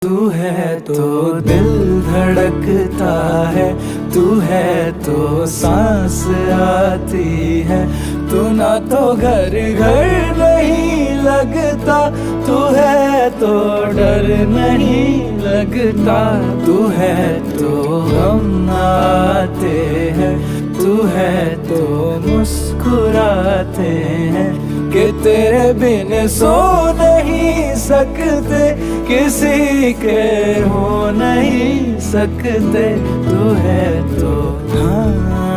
तू है तो दिल धड़कता है, तू है तो सांस आती है, तू ना तो घर घर नहीं लगता, तू है तो डर नहीं लगता, तू है तो हम आते हैं, तू है तो मुस्कुराते हैं कि तेरे बिन सो नहीं सकते, किसी के हो नहीं सकते, तू है तो हाँ।